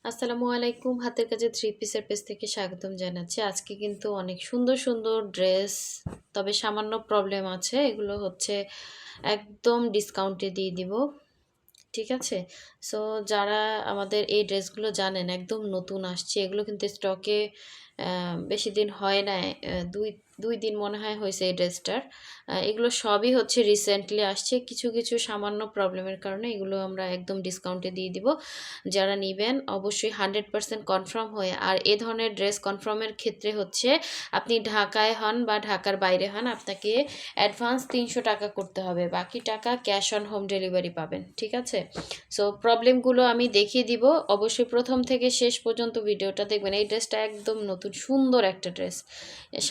আসসালামু আলাইকুম। হাতের কাছে থ্রি পিসের পেজ থেকে স্বাগতম জানাচ্ছি। আজকে কিন্তু অনেক সুন্দর সুন্দর ড্রেস, তবে সামান্য প্রবলেম আছে। এগুলো হচ্ছে একদম ডিসকাউন্টে দিয়ে দিব। ঠিক আছে? সো যারা আমাদের এই ড্রেসগুলো জানেন একদম নতুন আসছে, এগুলো কিন্তু স্টকে বেশি দিন হয় নাই। দুই দুই দিন মনে হয় হয়েছে এই ড্রেসটার। এগুলো সবই হচ্ছে রিসেন্টলি আসছে। কিছু কিছু সামান্য প্রবলেমের কারণে এগুলো আমরা একদম ডিসকাউন্টে দিয়ে দিব। যারা নিবেন অবশ্যই 100% কনফার্ম হয়ে, আর এ ধরনের ড্রেস কনফার্মের ক্ষেত্রে হচ্ছে আপনি ঢাকায় হন বা ঢাকার বাইরে হন, আপনাকে অ্যাডভান্স 300 টাকা করতে হবে, বাকি টাকা ক্যাশ অন হোম ডেলিভারি পাবেন। ঠিক আছে? সো প্রবলেমগুলো আমি দেখিয়ে দিব। অবশ্যই প্রথম থেকে শেষ পর্যন্ত ভিডিওটা দেখবেন। এই ড্রেসটা একদম নতুন সুন্দর একটা ড্রেস।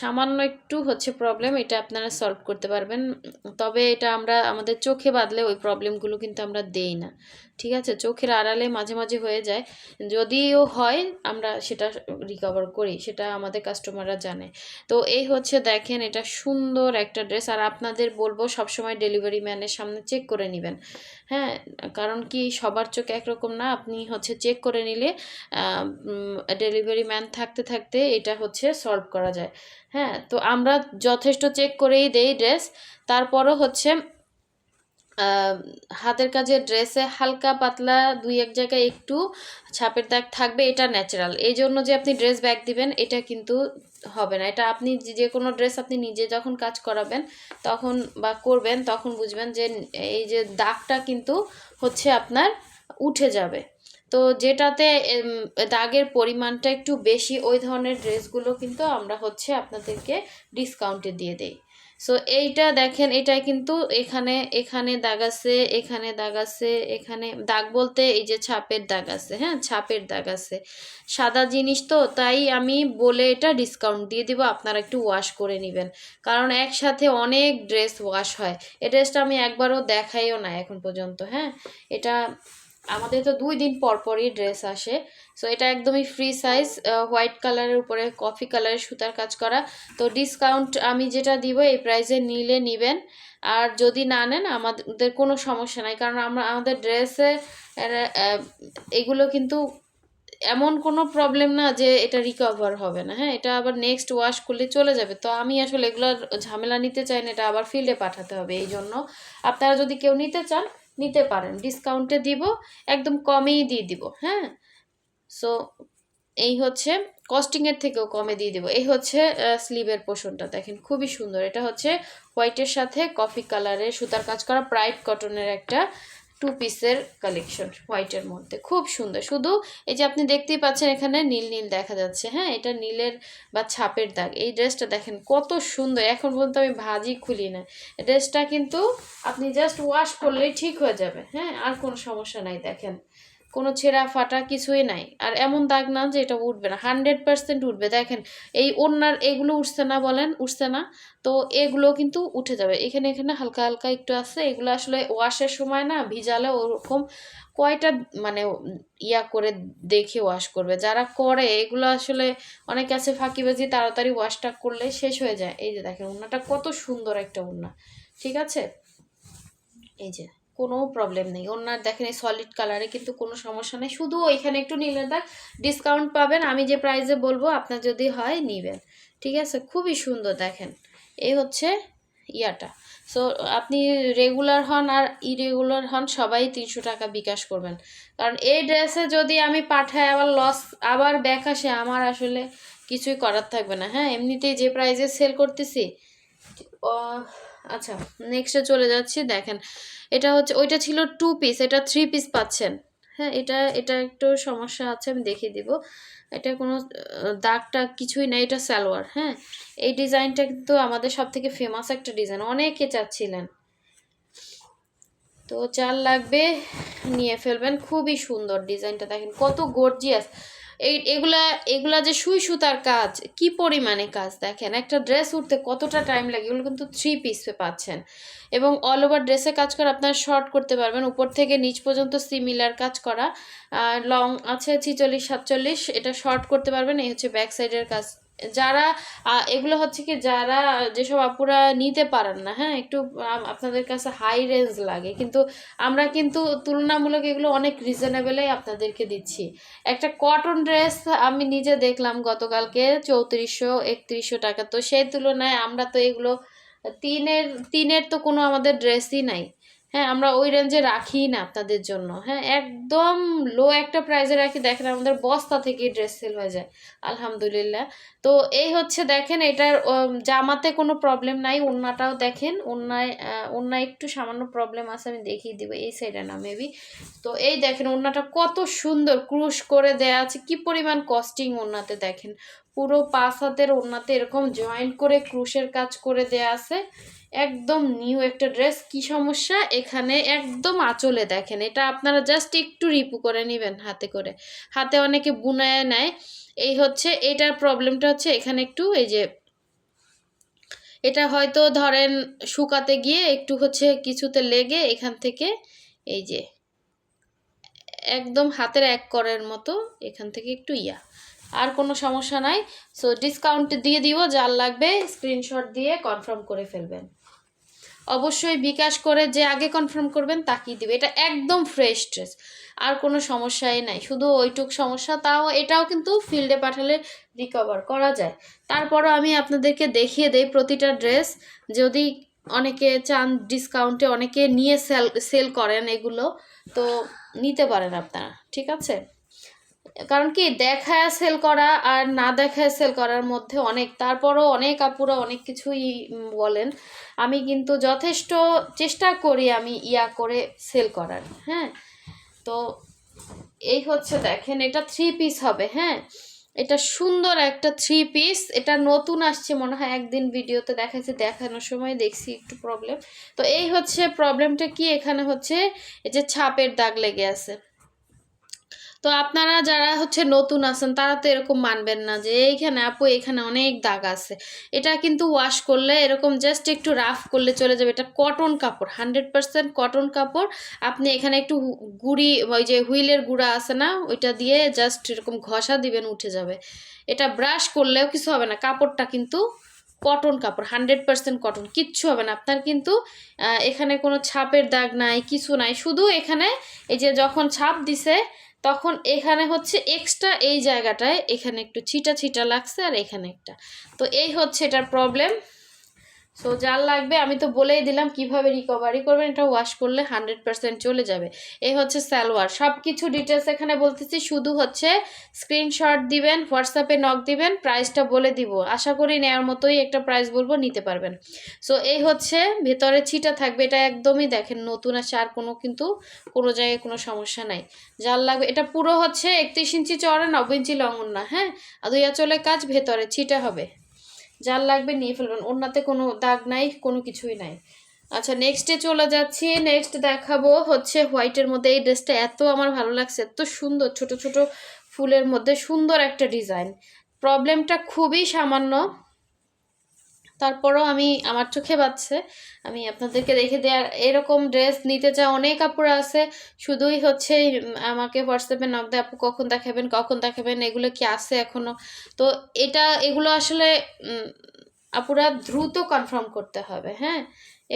সামান্য একটু হচ্ছে প্রবলেম, এটা আপনারা সলভ করতে পারবেন। তবে এটা আমরা আমাদের চোখে বাঁধলে ওই প্রবলেমগুলো কিন্তু আমরা দেই না। ঠিক আছে? চোখের আড়ালে মাঝে মাঝে হয়ে যায়, যদিও হয় আমরা সেটা রিকভার করি, সেটা আমাদের কাস্টমাররা জানে। তো এই হচ্ছে দেখেন, এটা সুন্দর একটা ড্রেস। আর আপনাদের বলবো সবসময় ডেলিভারি ম্যানের সামনে চেক করে নেবেন। হ্যাঁ, কারণ কি সবার চোখ একরকম না। আপনি হচ্ছে চেক করে নিলে ডেলিভারি ম্যান থাকতে থাকতে এটা হচ্ছে সলভ করা যায়। হ্যাঁ, তো আমরা যথেষ্ট চেক করেই দেই ড্রেস। তারপরও হচ্ছে হাতের কাজের ড্রেসে হালকা পাতলা দুই এক জায়গায় একটু ছাপের দাগ থাকবে, এটা ন্যাচারাল। এই জন্য যে আপনি ড্রেস ব্যাক দিবেন এটা কিন্তু হবে না। এটা আপনি যে কোনো ড্রেস আপনি নিজে যখন কাজ করাবেন তখন বা করবেন তখন বুঝবেন যে এই যে দাগটা কিন্তু হচ্ছে আপনার উঠে যাবে। তো যেটাতে দাগের পরিমাণটা একটু বেশি, ওই ধরনের ড্রেসগুলো কিন্তু আমরা হচ্ছে আপনাদেরকে ডিসকাউন্টে দিয়ে দেই। সো এইটা দেখেন, এটাই কিন্তু এখানে এখানে দাগ আছে, এখানে দাগ আছে, এখানে দাগ বলতে এই যে ছাপের দাগ আছে। হ্যাঁ, ছাপের দাগ আছে। সাদা জিনিস তো, তাই আমি বলে এটা ডিসকাউন্ট দিয়ে দিব। আপনারা একটু ওয়াশ করে নেবেন, কারণ একসাথে অনেক ড্রেস ওয়াশ হয়। এই ড্রেসটা আমি একবারও দেখাইও না এখন পর্যন্ত। হ্যাঁ, এটা আমাদের তো 2 দিন পর পরই ড্রেস আসে। সো এটা একদমই ফ্রি সাইজ, হোয়াইট কালারের উপরে কফি কালারের সুতার কাজ করা। তো ডিসকাউন্ট আমি যেটা দিব এই প্রাইসে নিলে নিবেন, আর যদি না নেন আমাদের কোনো সমস্যা নাই, কারণ আমরা আমাদের ড্রেসে এগুলো কিন্তু এমন কোনো প্রবলেম না যে এটা রিকভার হবে না। হ্যাঁ, এটা আবার নেক্সট ওয়াশ করলে চলে যাবে। তো আমি আসলে এগুলোর ঝামেলা নিতে চাই না, এটা আবার ফিল্ডে পাঠাতে হবে। এই জন্য আপনারা যদি কেউ নিতে চান নিতে পারেন, ডিসকাউন্টে দিব, একদম কমেই দিয়ে দিব। হ্যাঁ, সো এই হচ্ছে কস্টিংয়ের থেকেও কমে দিয়ে দেবো। এই হচ্ছে স্লিভের পোর্শনটা দেখেন, খুবই সুন্দর। এটা হচ্ছে হোয়াইটের সাথে কফি কালারের সুতার কাজ করা প্রাইড কটনের একটা 2 পিসের কালেকশন, হোয়াইটের মধ্যে খুব সুন্দর। শুধু এই যে আপনি দেখতেই পাচ্ছেন এখানে নীল নীল দেখা যাচ্ছে। হ্যাঁ, এটা নীলের বা ছাপের দাগ। এই ড্রেসটা দেখেন কত সুন্দর, এখন পর্যন্ত আমি ভাঁজই খুলি না। ড্রেসটা কিন্তু আপনি জাস্ট ওয়াশ করলেই ঠিক হয়ে যাবে। হ্যাঁ, আর কোনো সমস্যা নাই। দেখেন কোনো ছেঁড়া ফাটা কিছুই নাই, আর এমন দাগ না যে এটা উঠবে না, 100% উঠবে। দেখেন এই ওড়নার এগুলো উঠছে না, বলেন উঠছে না? তো এগুলো কিন্তু উঠে যাবে। এখানে এখানে হালকা হালকা একটু আছে, এগুলো আসলে ওয়াশের সময় না ভিজালে ওরকম কয়টা মানে ইয়া করে দেখে ওয়াশ করবে যারা করে এগুলো। আসলে অনেক আছে ফাঁকিবাজি, তাড়াতাড়ি ওয়াশটা করলে শেষ হয়ে যায়। এই যে দেখেন ওড়নাটা কত সুন্দর একটা ওড়না। ঠিক আছে? এই যে কোনো প্রবলেম নেই ওনার। দেখেন এই সলিড কালারে কিন্তু কোনো সমস্যা নেই, শুধু ওইখানে একটু নিলে দাগ। ডিসকাউন্ট পাবেন আমি যে প্রাইসে বলবো, আপনার যদি হয় নিবেন। ঠিক আছে? খুবই সুন্দর দেখেন। এই হচ্ছে ইয়াটা। সো আপনি রেগুলার হন আর ইরেগুলার হন সবাই 300 টাকা বিকাশ করবেন, কারণ এই ড্রেসে যদি আমি পাঠাই আবার লস, আবার ব্যাক আসে, আমার আসলে কিছুই করার থাকবে না। হ্যাঁ, এমনিতেই যে প্রাইসে সেল করতেছি। আচ্ছা, নেক্সটে চলে যাচ্ছি। দেখেন এটা হচ্ছে, ওইটা ছিল 2 পিস, এটা 3 পিস পাচ্ছেন। হ্যাঁ, এটা এটা একটু সমস্যা আছে, আমি দেখিয়ে দিব। এটা কোনো দাগটা কিছুই নাই, এটা সালোয়ার। হ্যাঁ, এই ডিজাইনটা কিন্তু আমাদের সব থেকে ফেমাস একটা ডিজাইন, অনেকে চাচ্ছিলেন। তো যার লাগবে নিয়ে ফেলবেন, খুবই সুন্দর ডিজাইনটা দেখেন কত গর্জিয়াস। এগুলা এগুলা যে সুই সুতার কাজ, কি পরিমাণে কাজ দেখেন, একটা ড্রেস উঠতে কতটা টাইম লাগে। এগুলো কিন্তু 3 পিসে পাচ্ছেন এবং অল ওভার ড্রেসে কাজ করা, আপনারা শর্ট করতে পারবেন, উপর থেকে নিচ পর্যন্ত সিমিলার কাজ করা। লং আছে 46 47, এটা শর্ট করতে পারবেন। এই হচ্ছে ব্যাক সাইডের কাজ। যারা এগুলো হচ্ছে কি, যারা যেসব আপুরা নিতে পারেন না, হ্যাঁ, একটু আপনাদের কাছে হাই রেঞ্জ লাগে, কিন্তু আমরা কিন্তু তুলনামূলক এগুলো অনেক রিজনেবলেই আপনাদেরকে দিচ্ছি। একটা কটন ড্রেস আমি নিজে দেখলাম গতকালকে 3400 3100 টাকা, তো সেই তুলনায় আমরা তো এগুলো তিনের তিনের তো কোনো আমাদের ড্রেসই নাই। হ্যাঁ, আমরা ওই রেঞ্জে রাখি না আপনাদের জন্য। হ্যাঁ, একদম লো একটা প্রাইসে রাখি, দেখেন আমাদের বস্তা থেকে ড্রেস সেল হয়ে যায় আলহামদুলিল্লাহ। তো এই হচ্ছে দেখেন, এটার জামাতে কোনো প্রবলেম নাই। ওড়নাটাও দেখেন, ওড়নায় একটু সামান্য প্রবলেম আছে, আমি দেখিয়ে দিব, এই সাইডে না মেবি। তো এই দেখেন ওড়নাটা কত সুন্দর ক্রুশ করে দেয়া আছে, কি পরিমাণ কস্টিং ওড়নাতে দেখেন। পুরো 5 হাতের ওড়নাতে এরকম জয়েন্ট করে ক্রুশের কাজ করে দেয়া আছে। একদম নিউ একটা ড্রেস। কি সমস্যা এখানে, একদম আঁচলে দেখেন, এটা আপনারা জাস্ট একটু রিপু করে নেবেন হাতে করে, হাতে অনেকে বুনায় নেয়। এই হচ্ছে এটার প্রবলেমটা হচ্ছে এখানে একটু, এই যে এটা হয়তো ধরেন শুকাতে গিয়ে একটু হচ্ছে কিছুতে লেগে এখান থেকে, এই যে একদম হাতের এক করের মতো এখান থেকে একটু আর কোনো সমস্যা নাই। সো ডিসকাউন্ট দিয়ে দিব, যার লাগবে স্ক্রিনশট দিয়ে কনফার্ম করে ফেলবেন। অবশ্যই বিকাশ করে যে আগে কনফার্ম করবেন তাকিয়ে দিবে। এটা একদম ফ্রেশ ড্রেস, আর কোনো সমস্যাই নাই, শুধু ওইটুক সমস্যা। তাও এটাও কিন্তু ফিল্ডে পাঠালে রিকভার করা যায়। তারপরও আমি আপনাদেরকে দেখিয়ে দেই প্রতিটা ড্রেস, যদি অনেকে চান ডিসকাউন্টে, অনেকে নিয়ে সেল করেন এগুলো, তো নিতে পারেন আপনারা, ঠিক আছে। কারণ কি, দেখায় সেল করা আর না দেখায় সেল করার মধ্যে অনেক, তারপরও অনেক আপুরা অনেক কিছুই বলেন। আমি কিন্তু যথেষ্ট চেষ্টা করি আমি করে সেল করার। হ্যাঁ, তো এই হচ্ছে দেখেন, এটা 3 পিস হবে। হ্যাঁ, এটা সুন্দর একটা 3 পিস, এটা নতুন আসছে মনে হয়, একদিন ভিডিওতে দেখাইছে, দেখানোর সময় দেখছি একটু প্রবলেম। তো এই হচ্ছে প্রবলেমটা কি, এখানে হচ্ছে এই যে ছাপের দাগ লেগে আছে। তো আপনারা যারা হচ্ছে নতুন আছেন তারা তো এরকম মানবেন না যে এইখানে আপু এখানে অনেক দাগ আছে। এটা কিন্তু ওয়াশ করলে এরকম জাস্ট একটু রাফ করলে চলে যাবে। এটা কটন কাপড়, 100% কটন কাপড়। আপনি এখানে একটু গুঁড়ি, ওই যে হুইলের গুঁড়া আছে না, ওইটা দিয়ে জাস্ট এরকম ঘষা দিবেন, উঠে যাবে। এটা ব্রাশ করলেও কিছু হবে না, কাপড়টা কিন্তু কটন কাপড়, 100% কটন, কিচ্ছু হবে না আপনার। কিন্তু এখানে কোনো ছাপের দাগ নাই, কিছু নাই, শুধু এখানে এই যে যখন ছাপ দিছে তখন এখানে হচ্ছে এক্সট্রা এই জায়গাটায় এখানে একটু ছিটা ছিটা লাগছে, আর এখানে একটা। তো এই হচ্ছে এটার প্রবলেম। সো যার লাগবে আমি তো বলেই দিলাম কিভাবে রিকভারি করবেন। এটা ওয়াশ করলে 100% চলে যাবে। এই হচ্ছে সালোয়ার, সব কিছু ডিটেলস এখানে বলতেছি, শুধু হচ্ছে স্ক্রিনশট দিবেন, হোয়াটসঅ্যাপে নক দিবেন, প্রাইসটা বলে দিব। আশা করি নেওয়ার মতোই একটা প্রাইস বলবো, নিতে পারবেন। সো এই হচ্ছে ভেতরে ছিটা থাকবে, এটা একদমই দেখেন নতুন আছে, আর কিন্তু কোনো জায়গায় কোনো সমস্যা নাই। যার লাগবে, এটা পুরো হচ্ছে 31 ইঞ্চি চওড়া, 90 ইঞ্চি লং ওড়না। হ্যাঁ, আর 2 আঁচলের কাজ, ভেতরে ছিটা হবে। যার লাগবে নিয়ে ফেলবেন, ওড়নাতে কোনো দাগ নাই, কোনো কিছুই নাই। আচ্ছা, নেক্সটে চলে যাচ্ছি। নেক্সট দেখাবো হচ্ছে হোয়াইটের মধ্যে। এই ড্রেসটা এত আমার ভালো লাগছে, এত সুন্দর, ছোট ছোট ফুলের মধ্যে সুন্দর একটা ডিজাইন। প্রবলেমটা খুবই সামান্য, তারপরও আমি আমার চোখে বাজছে, আমি আপনাদেরকে দেখে দেওয়ার। এরকম ড্রেস নিতে চাই অনেক কাপড় আছে, শুধুই হচ্ছে আমাকে হোয়াটসঅ্যাপে নক দেয়, আপু কখন দেখাবেন কখন দেখাবেন, এগুলো কি আছে এখনও। তো এগুলো আসলে আপুরা দ্রুত কনফার্ম করতে হবে। হ্যাঁ,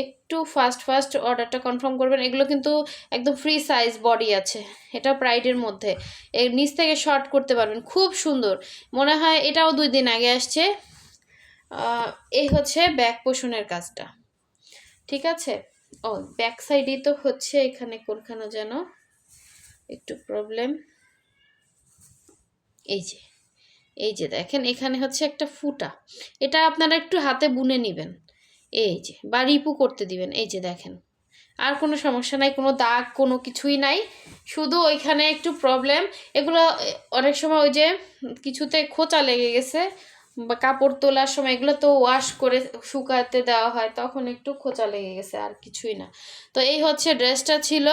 একটু ফাস্ট ফাস্ট অর্ডারটা কনফার্ম করবেন। এগুলো কিন্তু একদম ফ্রি সাইজ বডি আছে, এটা প্রাইডের মধ্যে, এর নিচ থেকে শর্ট করতে পারবেন, খুব সুন্দর। মনে হয় এটাও 2 দিন আগে আসছে। এই হচ্ছে ব্যাক পোষণের কাজটা, ঠিক আছে। ও, ব্যাক সাইডই তো হচ্ছে, এখানে কোনখানে যেন একটু প্রবলেম। এই যে দেখেন, এখানে হচ্ছে একটা ফুটা, এটা আপনারা একটু হাতে বুনে নেবেন, এই যে, বা রিপু করতে দিবেন। এই যে দেখেন, আর কোনো সমস্যা নাই, কোনো দাগ কোনো কিছুই নাই, শুধু ওইখানে একটু প্রবলেম। এগুলো অনেক সময় ওই যে কিছুতে খোঁচা লেগে গেছে, বা কাপড় তোলার সময় এগুলো তো ওয়াশ করে শুকাতে দেওয়া হয়, তখন একটু খোঁচা লেগে গেছে, আর কিছুই না। তো এই হচ্ছে ড্রেসটা ছিল।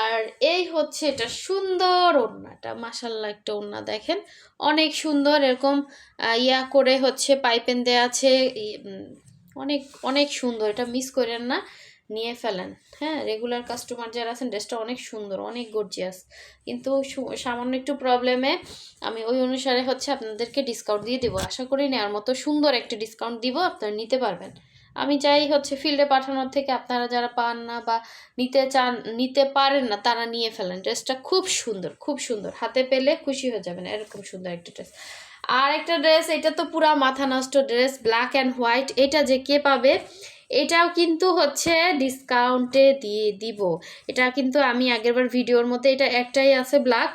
আর এই হচ্ছে এটা সুন্দর ওড়নাটা, মাশাল্লাহ একটা ওড়না দেখেন, অনেক সুন্দর, এরকম ইয়া করে হচ্ছে পাইপেন দেয়া আছে, অনেক অনেক সুন্দর, এটা মিস করেন না, নিয়ে ফেলেন। হ্যাঁ, রেগুলার কাস্টমার যারা আছেন, ড্রেসটা অনেক সুন্দর, অনেক গর্জিয়াস, কিন্তু সামান্য একটু প্রবলেমে আমি ওই অনুসারে হচ্ছে আপনাদেরকে ডিসকাউন্ট দিয়ে দেবো, আশা করি নেওয়ার মতো সুন্দর একটা ডিসকাউন্ট দিব, আপনারা নিতে পারবেন। আমি চাই হচ্ছে ফিল্ডে পাঠানোর থেকে আপনারা যারা পান না বা নিতে চান, নিতে পারেন না, তারা নিয়ে ফেলেন। ড্রেসটা খুব সুন্দর, খুব সুন্দর, হাতে পেলে খুশি হয়ে যাবেন, এরকম সুন্দর একটা ড্রেস। আর একটা ড্রেস, এটা তো পুরা মাথা নষ্ট ড্রেস, ব্ল্যাক অ্যান্ড হোয়াইট, এটা যে কে পাবে, এটাও কিন্তু হচ্ছে ডিসকাউন্টে দিয়ে দিব। এটা কিন্তু আমি আগেরবার ভিডিওর মধ্যে, এটা একটাই আছে ব্ল্যাক,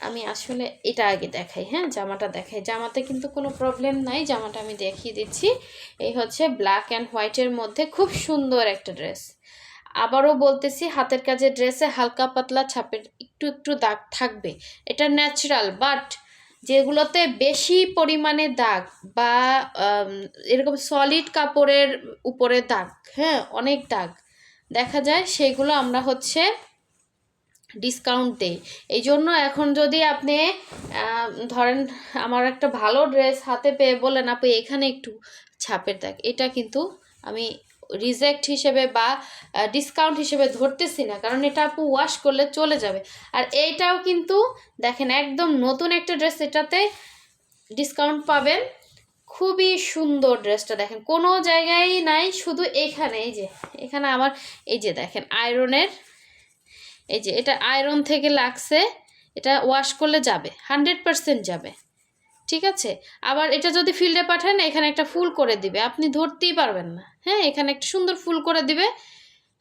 আমি আসলে এটা আগে দেখাই, হ্যাঁ জামাটা দেখাই, জামাতে কিন্তু কোনো প্রবলেম নাই, জামাটা আমি দেখিয়ে দিচ্ছি। এই হচ্ছে ব্ল্যাক অ্যান্ড হোয়াইটের মধ্যে খুব সুন্দর একটা ড্রেস। আবারও বলতেছি, হাতের কাজের ড্রেসে হালকা পাতলা ছাপের একটু একটু দাগ থাকবে, এটা ন্যাচারাল, বাট যেগুলোতে বেশি পরিমাণে দাগ বা এরকম সলিড কাপড়ের উপরে দাগ, হ্যাঁ অনেক দাগ দেখা যায়, সেগুলো আমরা হচ্ছে ডিসকাউন্ট দেই। এই জন্য এখন যদি আপনি ধরেন আমার একটা ভালো ড্রেস হাতে পেয়ে বলেন আপু এখানে একটু ছাপের দাগ, এটা কিন্তু আমি রিজেক্ট হিসেবে বা ডিসকাউন্ট হিসেবে ধরতেছি না, কারণ এটা আপু ওয়াশ করলে চলে যাবে। আর এইটাও কিন্তু দেখেন একদম নতুন একটা ড্রেস, এটাতে ডিসকাউন্ট পাবেন। খুবই সুন্দর ড্রেসটা দেখেন, কোনো জায়গায় নাই, শুধু এইখানে, এই যে এখানে আমার, এই যে দেখেন আয়রনের, এই যে এটা আয়রন থেকে লাগছে, এটা ওয়াশ করলে যাবে, 100% যাবে, ঠিক আছে। আবার এটা যদি ফিল্ডে পাঠান, এখানে একটা ফুল করে দিবে, আপনি ধরতেই পারবেন না, হ্যাঁ এখানে একটা সুন্দর ফুল করে দিবে।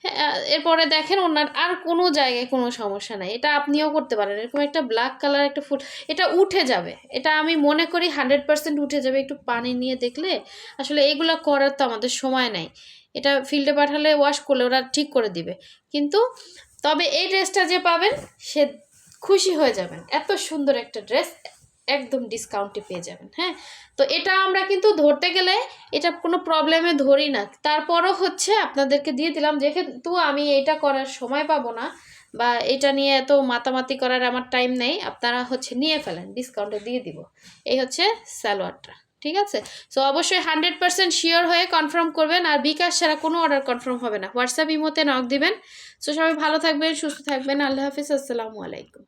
হ্যাঁ, এরপরে দেখেন ওনার আর কোনো জায়গায় কোনো সমস্যা নাই, এটা আপনিও করতে পারেন, এরকম একটা ব্ল্যাক কালার একটা ফুল, এটা উঠে যাবে, এটা আমি মনে করি 100% উঠে যাবে, একটু পানি নিয়ে দেখলে। আসলে এগুলো করার তো আমাদের সময় নাই, এটা ফিল্ডে পাঠালে ওয়াশ করলে ওরা ঠিক করে দিবে, কিন্তু তবে এই ড্রেসটা যে পাবেন সে খুশি হয়ে যাবেন, এত সুন্দর একটা ড্রেস একদম ডিসকাউন্টে পেয়ে যাবেন। হ্যাঁ, তো এটা আমরা কিন্তু ধরতে গেলে এটা কোনো প্রবলেমে ধরি না, তারপরও হচ্ছে আপনাদেরকে দিয়ে দিলাম, যেহেতু আমি এটা করার সময় পাবো না বা এটা নিয়ে এত মাতামাতি করার আমার টাইম নেই, আপনারা হচ্ছে নিয়ে ফেলেন, ডিসকাউন্টে দিয়ে দিব। এই হচ্ছে সালোয়ারটা, ঠিক আছে। সো অবশ্যই 100% শিওর হয়ে কনফার্ম করবেন, আর বিকাশ ছাড়া কোনো অর্ডার কনফার্ম হবে না, হোয়াটসঅ্যাপ ইমোতে নক দিবেন। সো সবাই ভালো থাকবেন, সুস্থ থাকবেন, আল্লাহ হাফিজ, আসসালামু আলাইকুম।